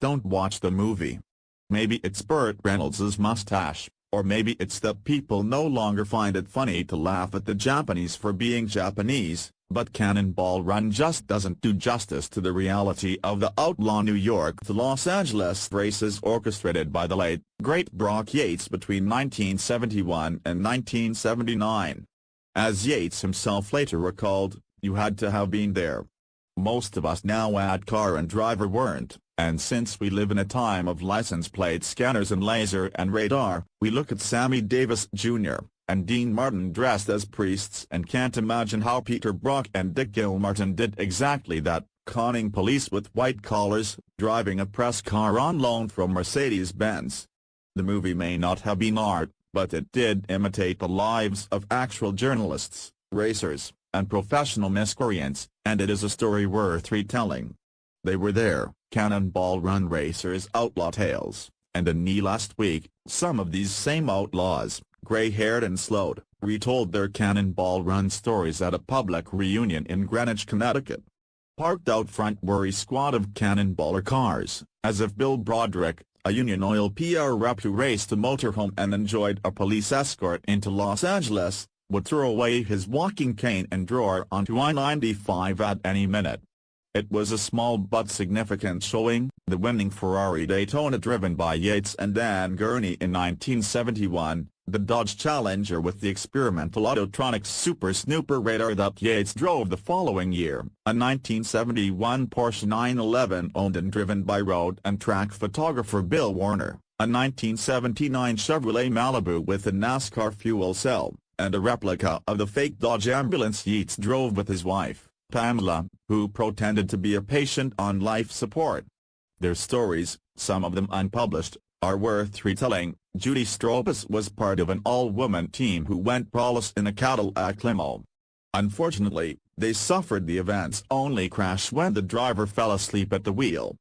Don't watch the movie. Maybe it's Burt Reynolds' mustache, or maybe it's that people no longer find it funny to laugh at the Japanese for being Japanese, but Cannonball Run just doesn't do justice to the reality of the outlaw New York to Los Angeles races orchestrated by the late, great Brock Yates between 1971 and 1979. As Yates himself later recalled, "You had to have been there. Most of us now add car and driver weren't, and since we live in a time of license plate scanners and laser and radar, we look at Sammy Davis Jr. and Dean Martin dressed as priests and can't imagine how Peter Brock and Dick Gilmartin did exactly that, conning police with white collars, driving a press car on loan from Mercedes-Benz." The movie may not have been art, but it did imitate the lives of actual journalists, racers, and professional miscreants, and it is a story worth retelling. They were there, Cannonball Run racers' outlaw tales, and in last week, some of these same outlaws, gray-haired and slowed, retold their Cannonball Run stories at a public reunion in Greenwich, Connecticut. Parked out front were a squad of Cannonballer cars, as if Bill Broderick, a Union Oil PR rep who raced a motorhome and enjoyed a police escort into Los Angeles, would throw away his walking cane and drawer onto I-95 at any minute. It was a small but significant showing, the winning Ferrari Daytona driven by Yates and Dan Gurney in 1971, the Dodge Challenger with the experimental Autotronics Super Snooper radar that Yates drove the following year, a 1971 Porsche 911 owned and driven by road and track photographer Bill Warner, a 1979 Chevrolet Malibu with a NASCAR fuel cell, and a replica of the fake Dodge ambulance Yates drove with his wife, Pamela, who pretended to be a patient on life support. Their stories, some of them unpublished, are worth retelling. Judy Stropus was part of an all-woman team who went braless in a Cadillac limo. Unfortunately, they suffered the event's only crash when the driver fell asleep at the wheel.